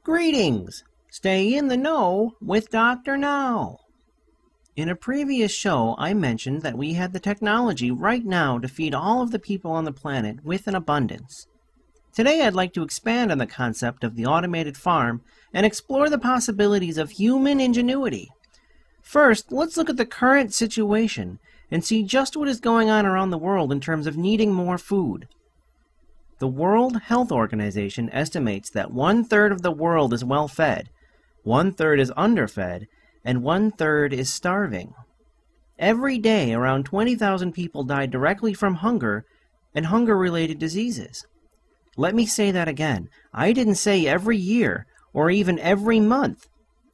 Greetings! Stay in the know with Dr. Now. In a previous show, I mentioned that we had the technology right now to feed all of the people on the planet with an abundance. Today I'd like to expand on the concept of the automated farm and explore the possibilities of human ingenuity. First, let's look at the current situation and see just what is going on around the world in terms of needing more food. The World Health Organization estimates that 1/3 of the world is well fed, 1/3 is underfed, and 1/3 is starving. Every day, around 20,000 people die directly from hunger and hunger-related diseases. Let me say that again. I didn't say every year or even every month.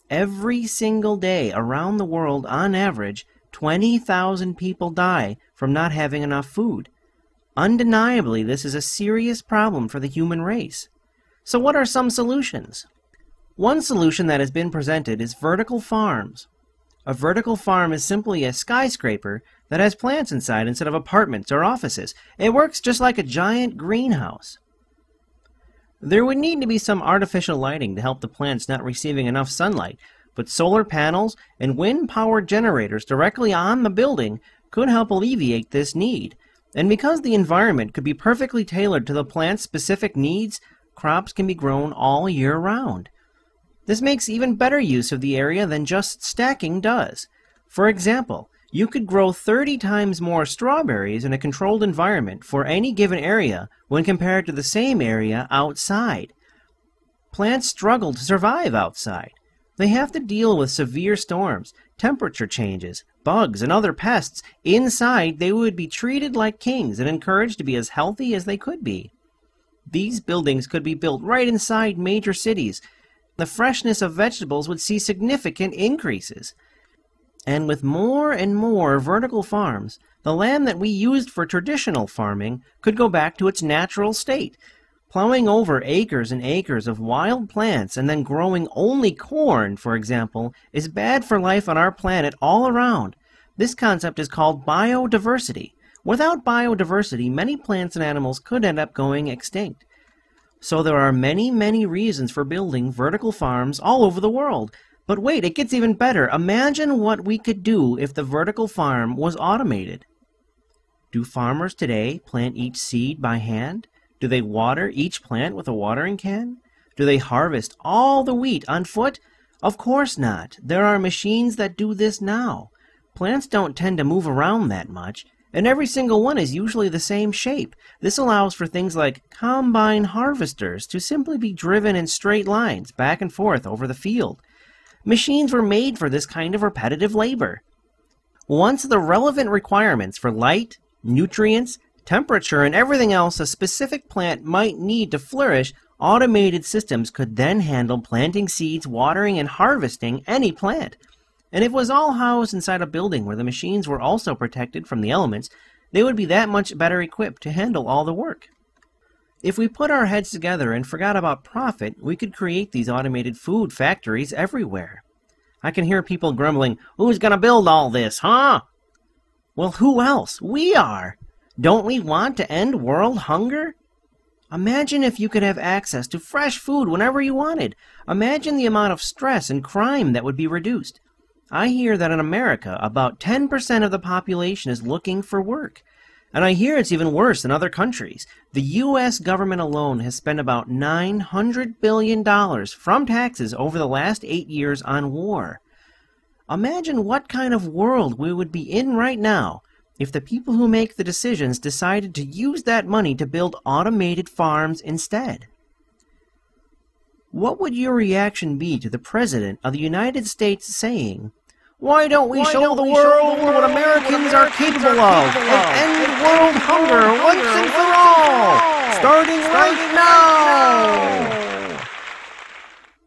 Every single day around the world, on average, 20,000 people die from not having enough food. Undeniably, this is a serious problem for the human race. So what are some solutions? One solution that has been presented is vertical farms. A vertical farm is simply a skyscraper that has plants inside instead of apartments or offices. It works just like a giant greenhouse. There would need to be some artificial lighting to help the plants not receiving enough sunlight, but solar panels and wind-powered generators directly on the building could help alleviate this need. And because the environment could be perfectly tailored to the plant's specific needs, crops can be grown all year round. This makes even better use of the area than just stacking does. For example, you could grow 30 times more strawberries in a controlled environment for any given area when compared to the same area outside. Plants struggle to survive outside. They have to deal with severe storms, temperature changes, bugs, and other pests. Inside, they would be treated like kings and encouraged to be as healthy as they could be. These buildings could be built right inside major cities. The freshness of vegetables would see significant increases. And with more and more vertical farms, the land that we used for traditional farming could go back to its natural state. Plowing over acres and acres of wild plants and then growing only corn, for example, is bad for life on our planet all around. This concept is called biodiversity. Without biodiversity, many plants and animals could end up going extinct. So there are many, many reasons for building vertical farms all over the world. But wait, it gets even better. Imagine what we could do if the vertical farm was automated. Do farmers today plant each seed by hand? Do they water each plant with a watering can? Do they harvest all the wheat on foot? Of course not. There are machines that do this now. Plants don't tend to move around that much, and every single one is usually the same shape. This allows for things like combine harvesters to simply be driven in straight lines back and forth over the field. Machines were made for this kind of repetitive labor. Once the relevant requirements for light, nutrients, temperature, and everything else a specific plant might need to flourish, automated systems could then handle planting seeds, watering, and harvesting any plant. And if it was all housed inside a building where the machines were also protected from the elements, they would be that much better equipped to handle all the work. If we put our heads together and forgot about profit, we could create these automated food factories everywhere. I can hear people grumbling, "Who's gonna build all this, huh?" Well, who else? We are! Don't we want to end world hunger? Imagine if you could have access to fresh food whenever you wanted. Imagine the amount of stress and crime that would be reduced. I hear that in America, about 10% of the population is looking for work. And I hear it's even worse in other countries. The U.S. government alone has spent about $900 billion from taxes over the last 8 years on war. Imagine what kind of world we would be in right now if the people who make the decisions decided to use that money to build automated farms instead. What would your reaction be to the President of the United States saying, "Why don't we show the world what Americans are capable of and end world hunger once and for all, starting right now?"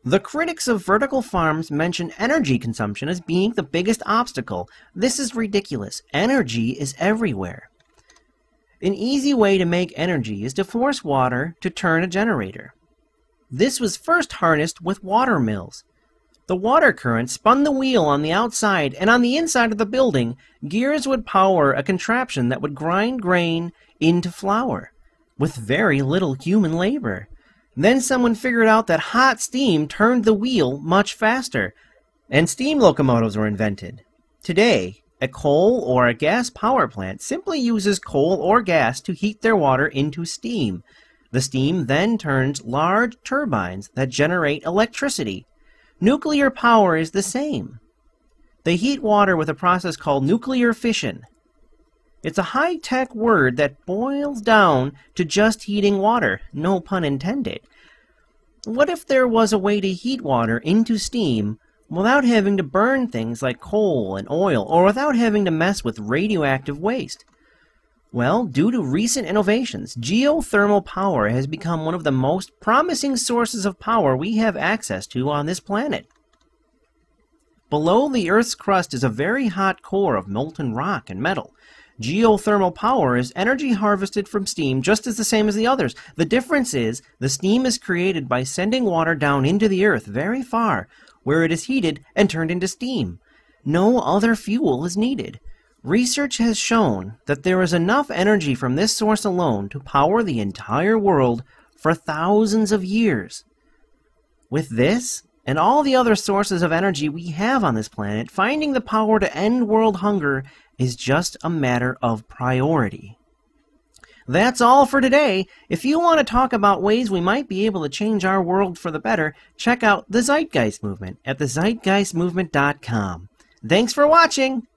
The critics of vertical farms mention energy consumption as being the biggest obstacle. This is ridiculous. Energy is everywhere. An easy way to make energy is to force water to turn a generator. This was first harnessed with water mills. The water current spun the wheel on the outside, and on the inside of the building, gears would power a contraption that would grind grain into flour, with very little human labor. Then someone figured out that hot steam turned the wheel much faster, and steam locomotives were invented. Today, a coal or a gas power plant simply uses coal or gas to heat their water into steam. The steam then turns large turbines that generate electricity. Nuclear power is the same. They heat water with a process called nuclear fission. It's a high-tech word that boils down to just heating water, no pun intended. What if there was a way to heat water into steam without having to burn things like coal and oil, or without having to mess with radioactive waste? Well, due to recent innovations, geothermal power has become one of the most promising sources of power we have access to on this planet. Below the Earth's crust is a very hot core of molten rock and metal. Geothermal power is energy harvested from steam just as the same as the others. The difference is the steam is created by sending water down into the earth very far, where it is heated and turned into steam. No other fuel is needed. Research has shown that there is enough energy from this source alone to power the entire world for thousands of years. With this, and all the other sources of energy we have on this planet, finding the power to end world hunger is just a matter of priority. That's all for today. If you want to talk about ways we might be able to change our world for the better, check out the Zeitgeist Movement at thezeitgeistmovement.com. Thanks for watching!